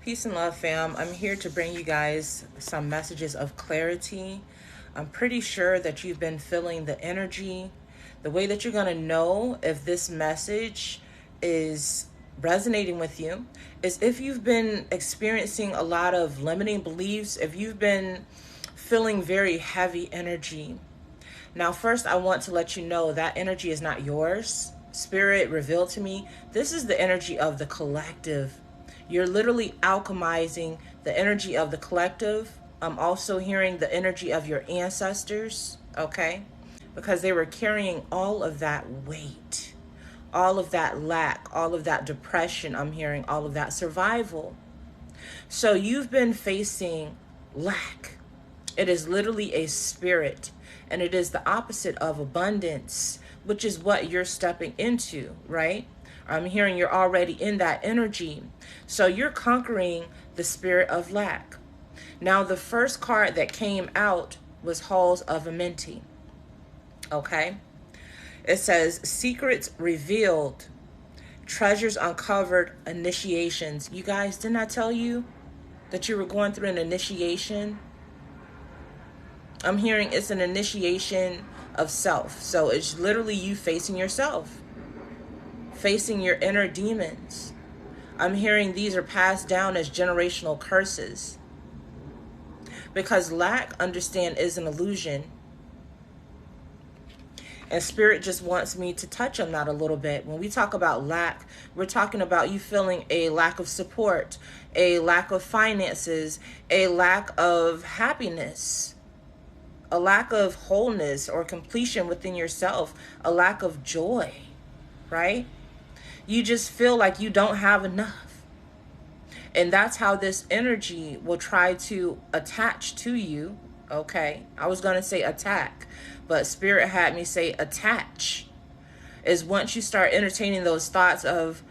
Peace and love, fam. I'm here to bring you guys some messages of clarity. I'm pretty sure that you've been feeling the energy. The way that you're going to know if this message is resonating with you is if you've been experiencing a lot of limiting beliefs, if you've been feeling very heavy energy. Now, first, I want to let you know that energy is not yours. Spirit revealed to me this is the energy of the collective. You're literally alchemizing the energy of the collective. I'm also hearing the energy of your ancestors, okay? Because they were carrying all of that weight, all of that lack, all of that depression. I'm hearing all of that survival. So you've been facing lack. It is literally a spirit, and it is the opposite of abundance, which is what you're stepping into, right? I'm hearing you're already in that energy. So you're conquering the spirit of lack. Now, the first card that came out was Halls of Amenti. Okay? It says secrets revealed, treasures uncovered, initiations. You guys, didn't I tell you that you were going through an initiation? I'm hearing it's an initiation of self. So it's literally you facing yourself, facing your inner demons. I'm hearing these are passed down as generational curses. Because lack, understand, is an illusion. And Spirit just wants me to touch on that a little bit. When we talk about lack, we're talking about you feeling a lack of support, a lack of finances, a lack of happiness, a lack of wholeness or completion within yourself, a lack of joy, right? You just feel like you don't have enough. And that's how this energy will try to attach to you, okay? I was going to say attack, but Spirit had me say attach. Is once you start entertaining those thoughts of,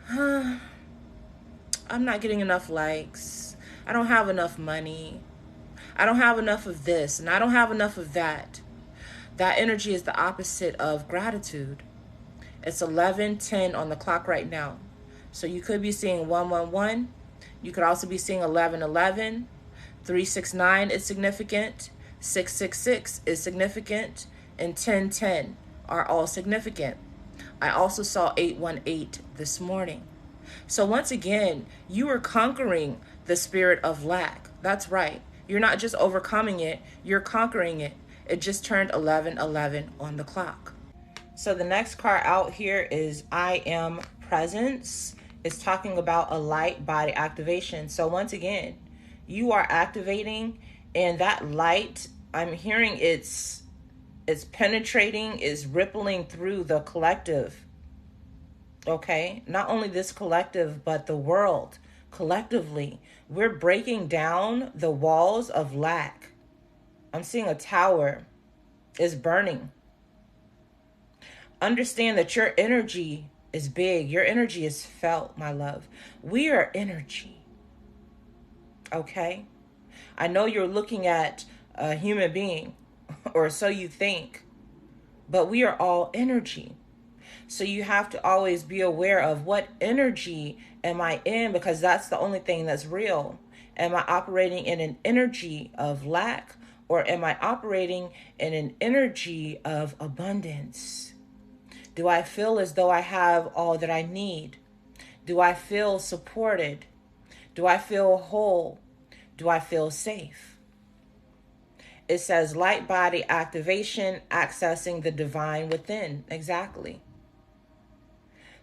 I'm not getting enough likes, I don't have enough money, I don't have enough of this, and I don't have enough of that. That energy is the opposite of gratitude. It's 11:10 on the clock right now. So you could be seeing 111. You could also be seeing 11:11. 369 is significant. 666 is significant. And 1010 are all significant. I also saw 818 this morning. So once again, you are conquering the spirit of lack. That's right. You're not just overcoming it, you're conquering it. It just turned 11:11 on the clock. So the next card out here is I Am Presence. It's talking about a light body activation. So once again, you are activating, and that light, I'm hearing it's penetrating, is rippling through the collective. Okay? Not only this collective, but the world collectively. We're breaking down the walls of lack. I'm seeing a tower is burning. Understand that your energy is big. Your energy is felt, my love. We are energy. Okay? I know you're looking at a human being, or so you think, but we are all energy. So you have to always be aware of what energy am I in, because that's the only thing that's real. Am I operating in an energy of lack, or am I operating in an energy of abundance? Do I feel as though I have all that I need? Do I feel supported? Do I feel whole? Do I feel safe? It says light body activation, accessing the divine within. Exactly.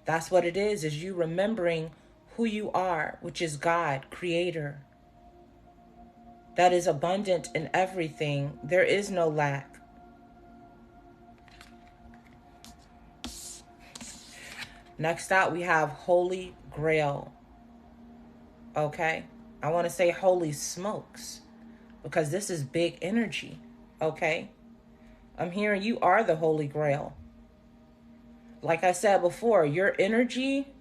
That's what it is you remembering who you are, which is God, creator. That is abundant in everything. There is no lack. Next out, we have Holy Grail. Okay? I want to say holy smokes, because this is big energy. Okay? I'm hearing you are the Holy Grail. Like I said before, your energy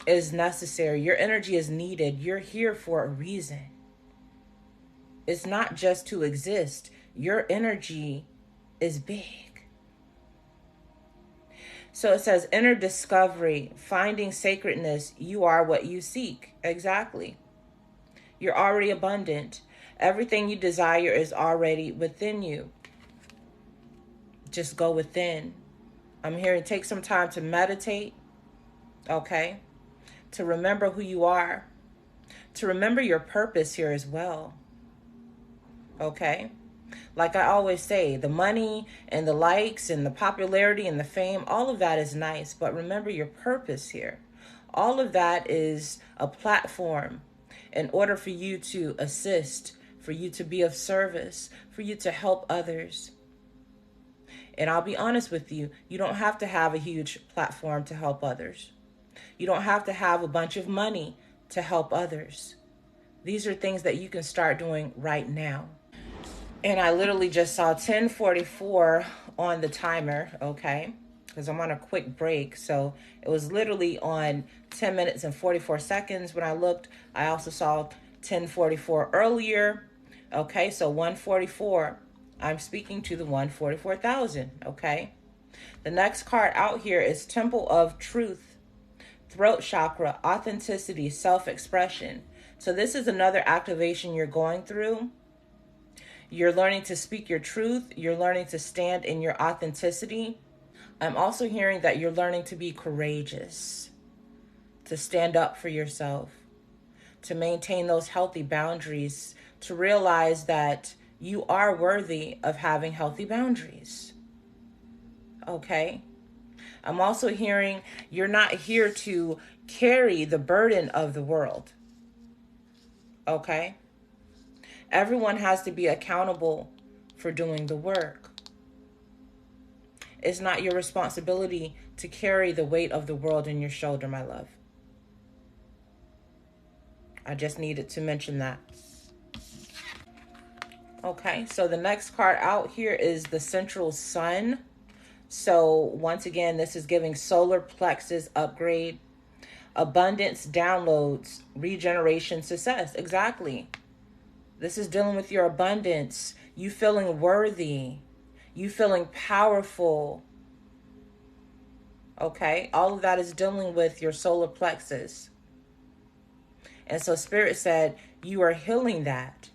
is necessary. Your energy is needed. You're here for a reason. It's not just to exist. Your energy is big. So it says inner discovery, finding sacredness. You are what you seek. Exactly. You're already abundant. Everything you desire is already within you. Just go within. I'm here to take some time to meditate, okay? To remember who you are, to remember your purpose here as well, okay? Like I always say, the money and the likes and the popularity and the fame, all of that is nice, but remember your purpose here. All of that is a platform in order for you to assist, for you to be of service, for you to help others. And I'll be honest with you, you don't have to have a huge platform to help others. You don't have to have a bunch of money to help others. These are things that you can start doing right now. And I literally just saw 10:44 on the timer, okay? Because I'm on a quick break. So it was literally on 10 minutes and 44 seconds when I looked. I also saw 10:44 earlier. Okay, so 144. I'm speaking to the 144,000, okay? The next card out here is Temple of Truth, throat chakra, authenticity, self-expression. So this is another activation you're going through. You're learning to speak your truth. You're learning to stand in your authenticity. I'm also hearing that you're learning to be courageous, to stand up for yourself, to maintain those healthy boundaries, to realize that you are worthy of having healthy boundaries. Okay? I'm also hearing you're not here to carry the burden of the world. Okay? Everyone has to be accountable for doing the work. It's not your responsibility to carry the weight of the world in your shoulder, my love. I just needed to mention that. Okay, so the next card out here is the Central Sun. So once again, this is giving solar plexus upgrade, abundance, downloads, regeneration, success. Exactly. This is dealing with your abundance, you feeling worthy, you feeling powerful. Okay, all of that is dealing with your solar plexus. And so Spirit said you are healing that.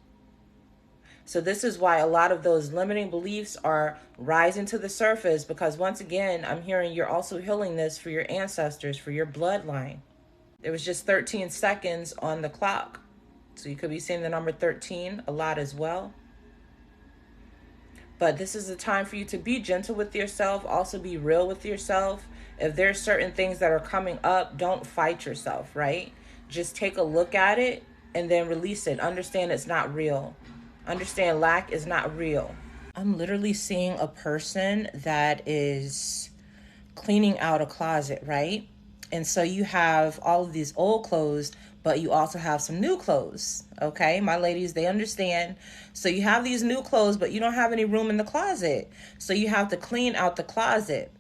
So this is why a lot of those limiting beliefs are rising to the surface, because once again, I'm hearing you're also healing this for your ancestors, for your bloodline. It was just 13 seconds on the clock. So you could be seeing the number 13 a lot as well. But this is a time for you to be gentle with yourself, also be real with yourself. If there's certain things that are coming up, don't fight yourself, right? Just take a look at it and then release it. Understand it's not real. Understand lack is not real. I'm literally seeing a person that is cleaning out a closet, right? And so you have all of these old clothes, but you also have some new clothes. Okay, my ladies, they understand. So you have these new clothes, but you don't have any room in the closet. So you have to clean out the closet.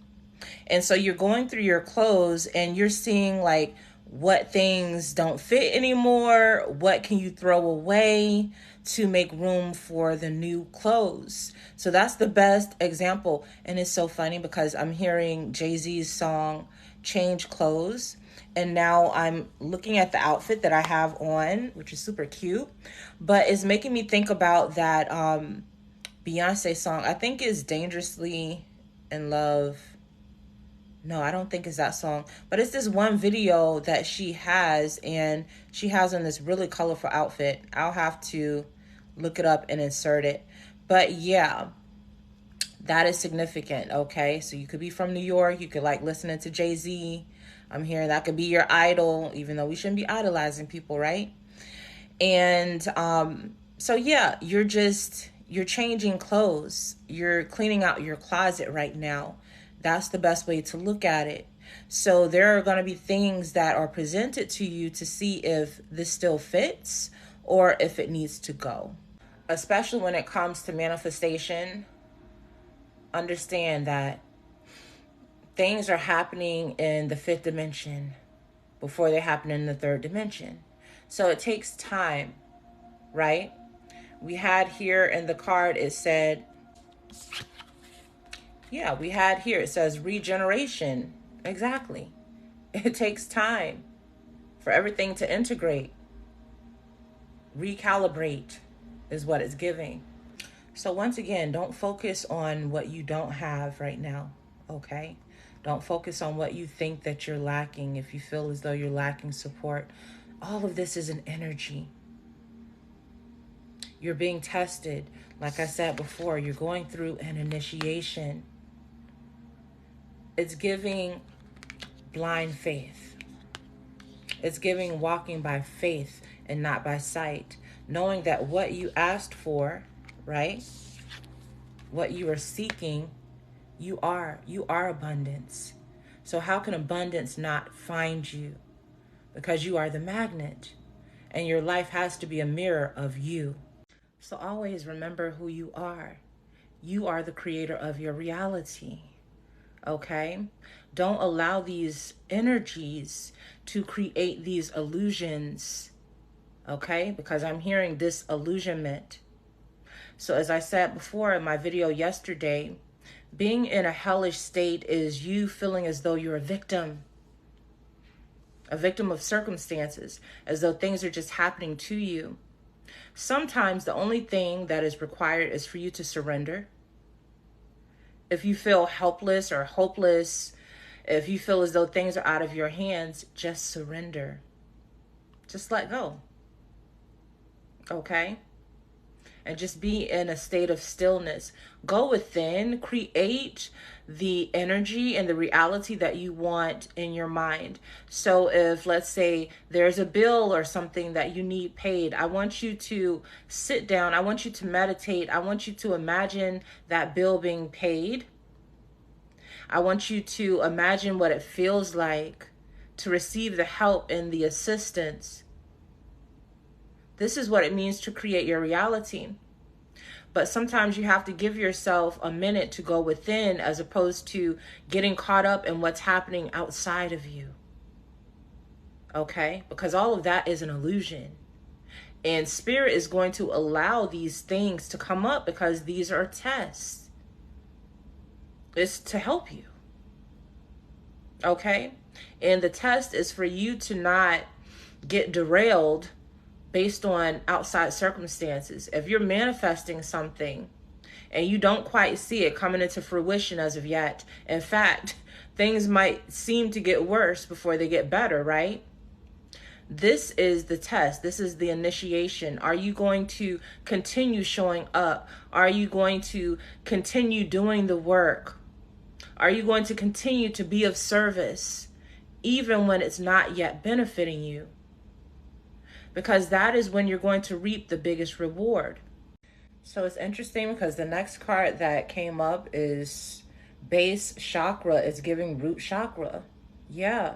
And so you're going through your clothes and you're seeing like what things don't fit anymore, what can you throw away to make room for the new clothes. So that's the best example. And it's so funny because I'm hearing Jay-Z's song Change Clothes, and now I'm looking at the outfit that I have on, which is super cute, but it's making me think about that Beyonce song. I think is Dangerously in Love. No, I don't think it's that song, but it's this one video that she has, and she has on this really colorful outfit. I'll have to look it up and insert it. But yeah, that is significant, okay? So you could be from New York. You could like listening to Jay-Z. I'm hearing that could be your idol, even though we shouldn't be idolizing people, right? And so yeah, you're changing clothes. You're cleaning out your closet right now. That's the best way to look at it. So there are going to be things that are presented to you to see if this still fits or if it needs to go. Especially when it comes to manifestation, understand that things are happening in the fifth dimension before they happen in the third dimension. So it takes time, right? We had here in the card, it said, it says regeneration. Exactly. It takes time for everything to integrate, recalibrate is what it's giving. So once again, don't focus on what you don't have right now, okay? Don't focus on what you think that you're lacking if you feel as though you're lacking support. All of this is an energy. You're being tested. Like I said before, you're going through an initiation. It's giving blind faith. It's giving walking by faith and not by sight. Knowing that what you asked for, right? What you are seeking, you are abundance. So how can abundance not find you? Because you are the magnet. And your life has to be a mirror of you. So always remember who you are. You are the creator of your reality. Okay? Don't allow these energies to create these illusions. Okay? Because I'm hearing disillusionment. So as I said before in my video yesterday, being in a hellish state is you feeling as though you're a victim of circumstances, as though things are just happening to you. Sometimes the only thing that is required is for you to surrender. If you feel helpless or hopeless, if you feel as though things are out of your hands, just surrender. Just let go. Okay? And just be in a state of stillness. Go within, create the energy and the reality that you want in your mind. So if, let's say, there's a bill or something that you need paid, I want you to sit down. I want you to meditate. I want you to imagine that bill being paid. I want you to imagine what it feels like to receive the help and the assistance. This is what it means to create your reality. But sometimes you have to give yourself a minute to go within as opposed to getting caught up in what's happening outside of you. Okay? Because all of that is an illusion. And spirit is going to allow these things to come up because these are tests. It's to help you. Okay? And the test is for you to not get derailed based on outside circumstances. If you're manifesting something and you don't quite see it coming into fruition as of yet, in fact, things might seem to get worse before they get better, right? This is the test. This is the initiation. Are you going to continue showing up? Are you going to continue doing the work? Are you going to continue to be of service even when it's not yet benefiting you? Because that is when you're going to reap the biggest reward. So it's interesting because the next card that came up is base chakra. It's giving root chakra. Yeah.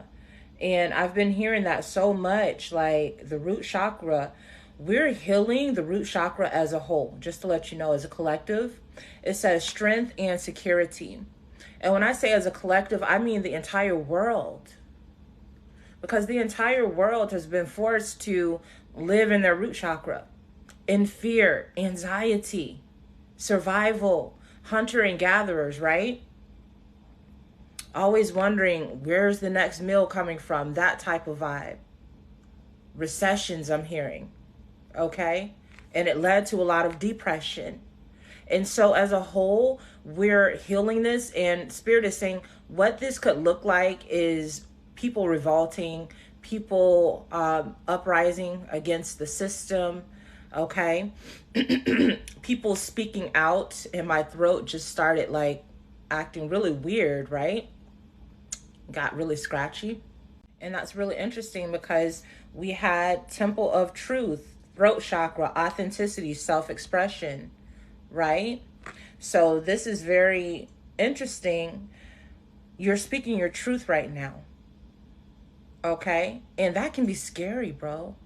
And I've been hearing that so much, like the root chakra. We're healing the root chakra as a whole, just to let you know, as a collective. It says strength and security. And when I say as a collective, I mean the entire world. Because the entire world has been forced to live in their root chakra, in fear, anxiety, survival, hunter and gatherers, right? Always wondering, where's the next meal coming from? That type of vibe. Recessions, I'm hearing. Okay? And it led to a lot of depression. And so as a whole, we're healing this. And Spirit is saying what this could look like is people revolting, people uprising against the system, okay? People speaking out, and my throat just started like acting really weird, right? Got really scratchy. And that's really interesting because we had Temple of Truth, throat chakra, authenticity, self-expression, right? So this is very interesting. You're speaking your truth right now. Okay? And that can be scary, bro.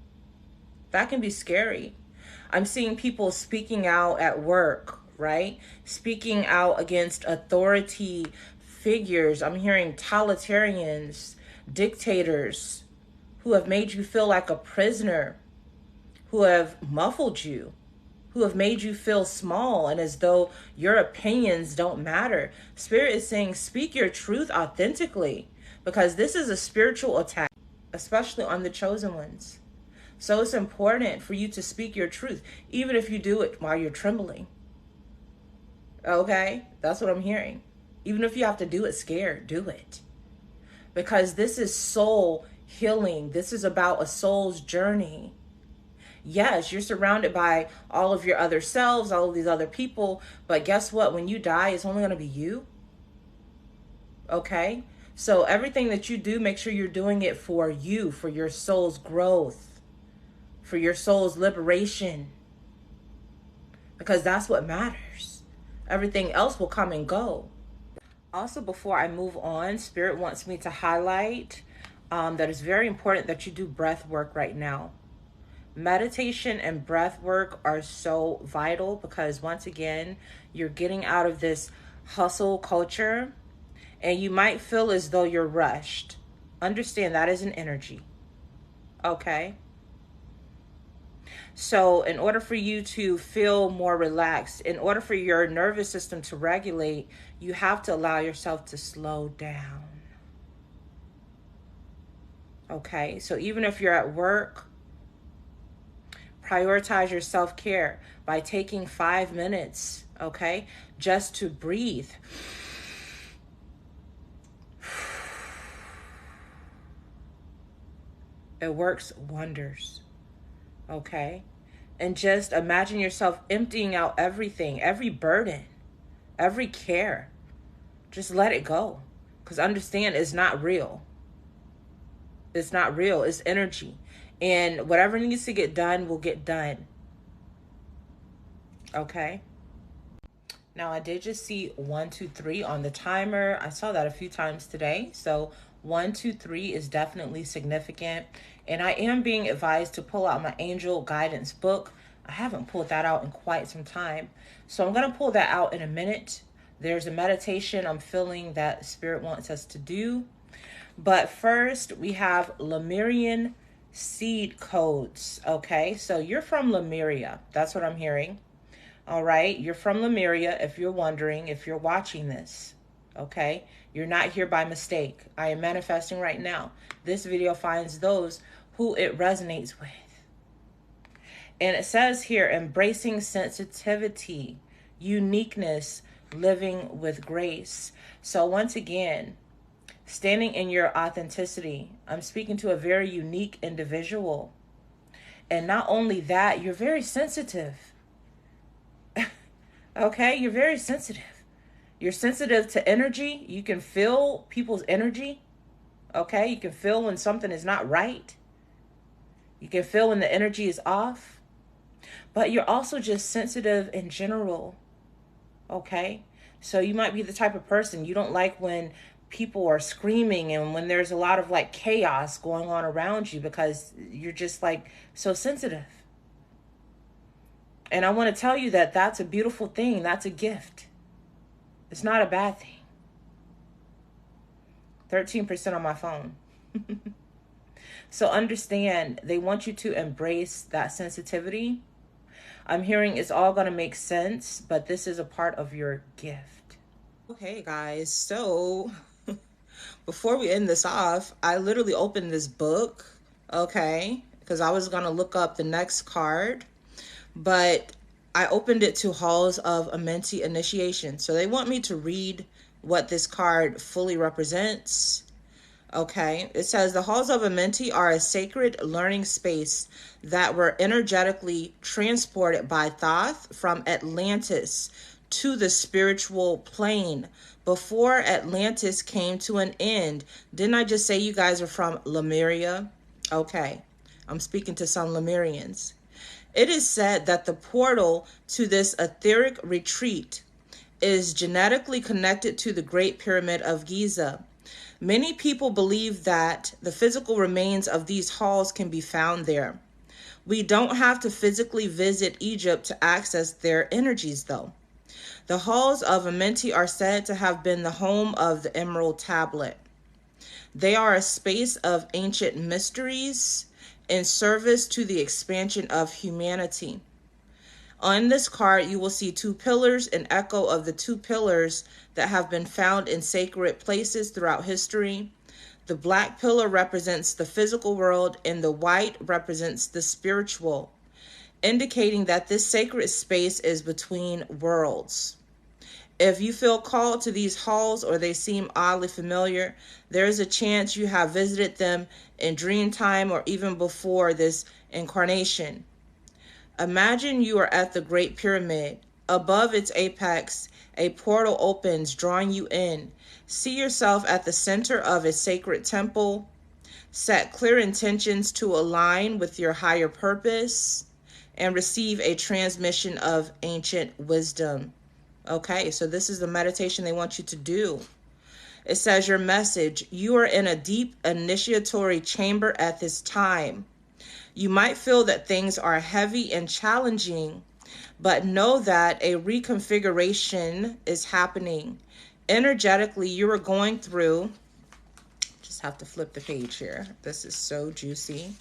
That can be scary. I'm seeing people speaking out at work, right? Speaking out against authority figures. I'm hearing totalitarians, dictators who have made you feel like a prisoner, who have muffled you, who have made you feel small and as though your opinions don't matter. Spirit is saying, speak your truth authentically. because this is a spiritual attack, especially on the chosen ones. So it's important for you to speak your truth, even if you do it while you're trembling. Okay? That's what I'm hearing. Even if you have to do it scared, do it. Because this is soul healing. This is about a soul's journey. Yes, you're surrounded by all of your other selves, all of these other people. But guess what? When you die, it's only going to be you. Okay? So everything that you do, make sure you're doing it for you, for your soul's growth, for your soul's liberation. Because that's what matters. Everything else will come and go. Also, before I move on, Spirit wants me to highlight that it's very important that you do breath work right now. Meditation and breath work are so vital because, once again, you're getting out of this hustle culture and you might feel as though you're rushed. Understand that is an energy. Okay? So in order for you to feel more relaxed, in order for your nervous system to regulate, you have to allow yourself to slow down. Okay? So even if you're at work, prioritize your self-care by taking 5 minutes, okay, just to breathe. It works wonders, okay? And just imagine yourself emptying out everything, every burden, every care. Just let it go. Because understand, it's not real. It's not real. It's energy. And whatever needs to get done will get done. Okay? Now, I did just see 1, 2, 3 on the timer. I saw that a few times today. So 1, 2, 3 is definitely significant. And I am being advised to pull out my angel guidance book. I haven't pulled that out in quite some time. So I'm going to pull that out in a minute. There's a meditation I'm feeling that Spirit wants us to do. But first, we have Lemurian seed codes. Okay, so you're from Lemuria. That's what I'm hearing. All right, you're from Lemuria if you're wondering, if you're watching this. Okay, you're not here by mistake. I am manifesting right now. This video finds those who it resonates with. And it says here, embracing sensitivity, uniqueness, living with grace. So once again, standing in your authenticity. I'm speaking to a very unique individual. And not only that, you're very sensitive. Okay, you're very sensitive. You're sensitive to energy. You can feel people's energy. Okay, you can feel when something is not right. You can feel when the energy is off. But you're also just sensitive in general. Okay, so you might be the type of person, you don't like when people are screaming and when there's a lot of like chaos going on around you because you're just like so sensitive. And I want to tell you that that's a beautiful thing. That's a gift. It's not a bad thing. 13% on my phone. So understand, they want you to embrace that sensitivity. I'm hearing it's all going to make sense, but this is a part of your gift. Okay, guys. So before we end this off, I literally opened this book, okay, because I was going to look up the next card. But I opened it to Halls of Amenti initiation. So they want me to read what this card fully represents. Okay, it says the Halls of Amenti are a sacred learning space that were energetically transported by Thoth from Atlantis to the spiritual plane before Atlantis came to an end. Didn't I just say you guys are from Lemuria? Okay, I'm speaking to some Lemurians. It is said that the portal to this etheric retreat is genetically connected to the Great Pyramid of Giza. Many people believe that the physical remains of these halls can be found there. We don't have to physically visit Egypt to access their energies, though. The Halls of Amenti are said to have been the home of the Emerald Tablet. They are a space of ancient mysteries in service to the expansion of humanity. On this card, you will see 2 pillars, an echo of the 2 pillars that have been found in sacred places throughout history. The black pillar represents the physical world and the white represents the spiritual, indicating that this sacred space is between worlds. If you feel called to these halls or they seem oddly familiar, there is a chance you have visited them in dream time or even before this incarnation. Imagine you are at the Great Pyramid. Above its apex, a portal opens, drawing you in. See yourself at the center of a sacred temple. Set clear intentions to align with your higher purpose and receive a transmission of ancient wisdom. Okay, so this is the meditation they want you to do. It says your message: you are in a deep initiatory chamber at this time. You might feel that things are heavy and challenging, but know that a reconfiguration is happening. Energetically, you are going through, just have to flip the page here. This is so juicy.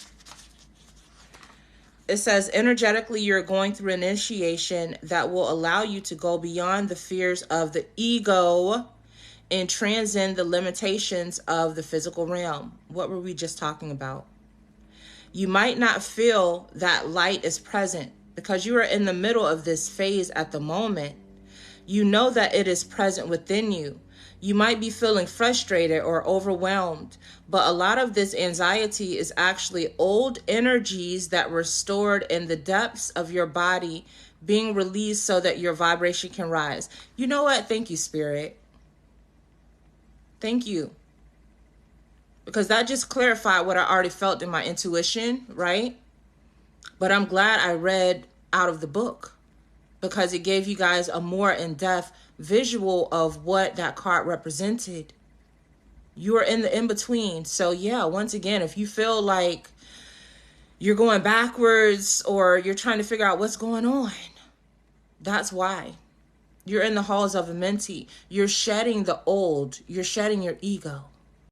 It says, energetically, you're going through an initiation that will allow you to go beyond the fears of the ego and transcend the limitations of the physical realm. What were we just talking about? You might not feel that light is present because you are in the middle of this phase at the moment. You know that it is present within you. You might be feeling frustrated or overwhelmed, but a lot of this anxiety is actually old energies that were stored in the depths of your body being released so that your vibration can rise. You know what? Thank you, Spirit. Thank you. Because that just clarified what I already felt in my intuition, right? But I'm glad I read out of the book because it gave you guys a more in-depth visual of what that card represented. You are in the in-between. So yeah, once again, if you feel like you're going backwards or you're trying to figure out what's going on, that's why. You're in the halls of Amenti. You're shedding the old. You're shedding your ego.